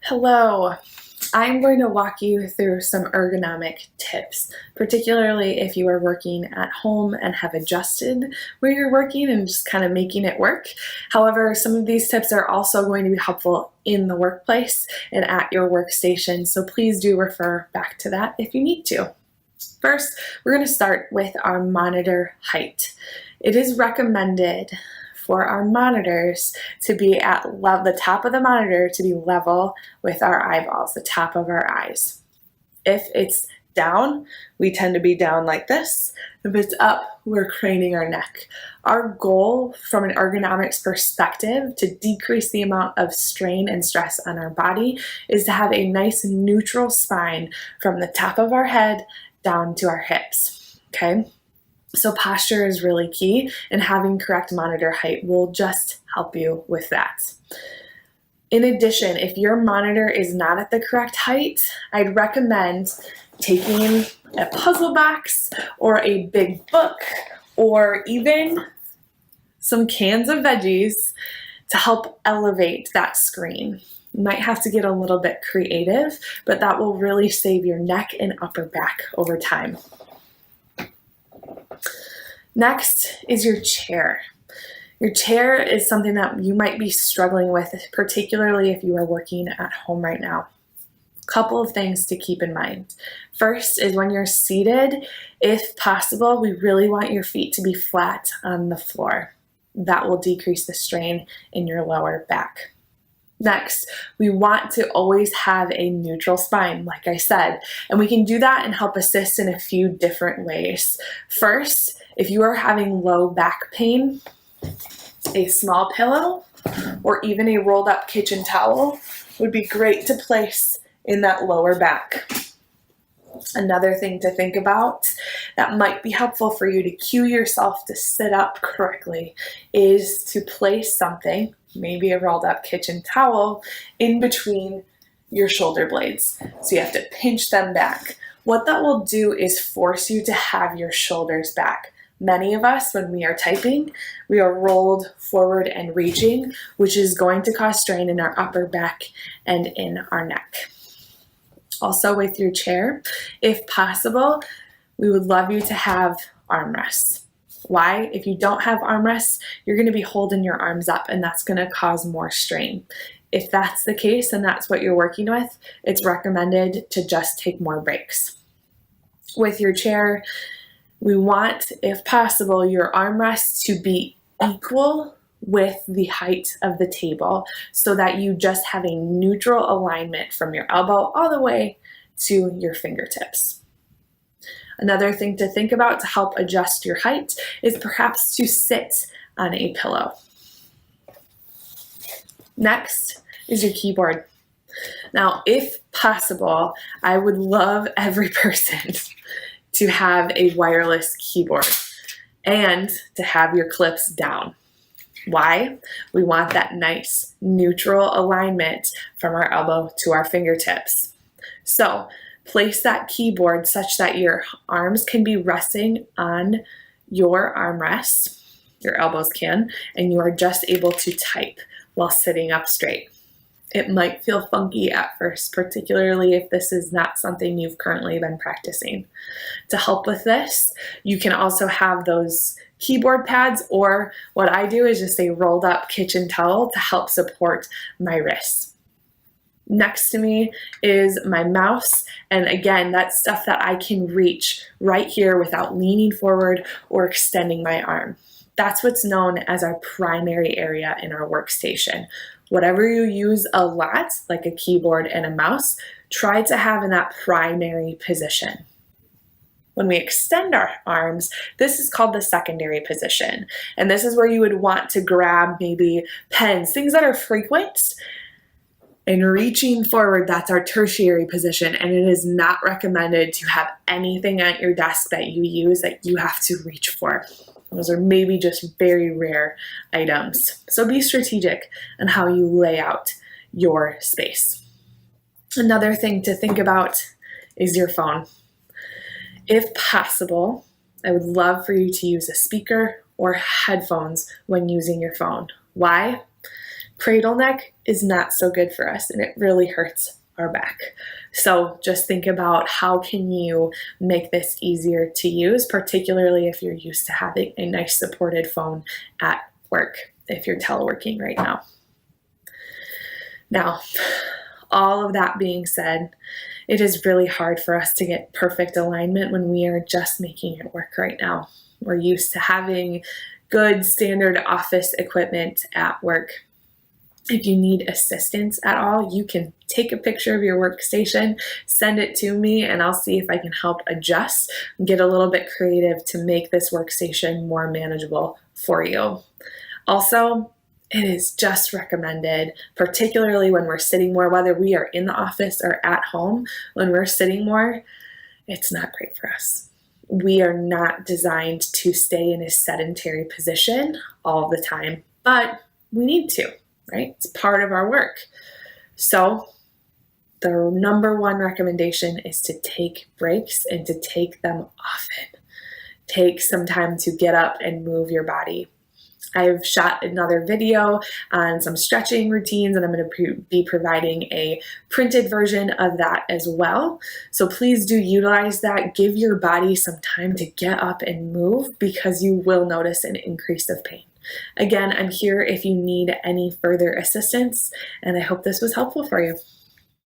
Hello, I'm going to walk you through some ergonomic tips, particularly if you are working at home and have adjusted where you're working and just kind of making it work. However, some of these tips are also going to be helpful in the workplace and at your workstation, so please do refer back to that if you need to. First, we're going to start with our monitor height. It is recommended for our monitors to be at the top of the monitor to be level with our eyeballs, the top of our eyes. If it's down, we tend to be down like this. If it's up, we're craning our neck. Our goal from an ergonomics perspective to decrease the amount of strain and stress on our body is to have a nice neutral spine from the top of our head down to our hips, okay? So posture is really key, and having correct monitor height will just help you with that. In addition, if your monitor is not at the correct height, I'd recommend taking a puzzle box or a big book or even some cans of veggies to help elevate that screen. You might have to get a little bit creative, but that will really save your neck and upper back over time. Next is your chair. Your chair is something that you might be struggling with, particularly if you are working at home right now. Couple of things to keep in mind. First is when you're seated, if possible, we really want your feet to be flat on the floor. That will decrease the strain in your lower back. Next, we want to always have a neutral spine, like I said, and we can do that and help assist in a few different ways. First, if you are having low back pain, a small pillow or even a rolled up kitchen towel would be great to place in that lower back. Another thing to think about that might be helpful for you to cue yourself to sit up correctly is to place something, maybe a rolled up kitchen towel, in between your shoulder blades. So you have to pinch them back. What that will do is force you to have your shoulders back. Many of us, when we are typing, we are rolled forward and reaching, which is going to cause strain in our upper back and in our neck. Also with your chair, if possible, we would love you to have armrests. Why? If you don't have armrests, you're going to be holding your arms up and that's going to cause more strain. If that's the case and that's what you're working with, it's recommended to just take more breaks. With your chair, we want, if possible, your armrests to be equal with the height of the table so that you just have a neutral alignment from your elbow all the way to your fingertips. Another thing to think about to help adjust your height is perhaps to sit on a pillow. Next is your keyboard. Now, if possible, I would love every person to have a wireless keyboard and to have your clips down. Why? We want that nice neutral alignment from our elbow to our fingertips. So place that keyboard such that your arms can be resting on your armrest, your elbows can, and you are just able to type while sitting up straight. It might feel funky at first, particularly if this is not something you've currently been practicing. To help with this, you can also have those keyboard pads, or what I do is just a rolled up kitchen towel to help support my wrists. Next to me is my mouse, and again, that's stuff that I can reach right here without leaning forward or extending my arm. That's what's known as our primary area in our workstation. Whatever you use a lot, like a keyboard and a mouse, try to have in that primary position. When we extend our arms, this is called the secondary position. And this is where you would want to grab maybe pens, things that are frequent, and reaching forward, that's our tertiary position. And it is not recommended to have anything at your desk that you use that you have to reach for. Those are maybe just very rare items. So be strategic in how you lay out your space. Another thing to think about is your phone. If possible, I would love for you to use a speaker or headphones when using your phone. Why? Cradle neck is not so good for us, and it really hurts our back. So just think about how can you make this easier to use, particularly if you're used to having a nice supported phone at work, if you're teleworking right now. Now, all of that being said, it is really hard for us to get perfect alignment when we are just making it work right now. We're used to having good standard office equipment at work. If you need assistance at all, you can take a picture of your workstation, send it to me, and I'll see if I can help adjust and get a little bit creative to make this workstation more manageable for you. Also, it is just recommended, particularly when we're sitting more, whether we are in the office or at home, when we're sitting more, it's not great for us. We are not designed to stay in a sedentary position all the time, but we need to, right? It's part of our work. So the number one recommendation is to take breaks and to take them often. Take some time to get up and move your body. I've shot another video on some stretching routines, and I'm going to be providing a printed version of that as well. So please do utilize that. Give your body some time to get up and move, because you will notice an increase of pain. Again, I'm here if you need any further assistance, and I hope this was helpful for you.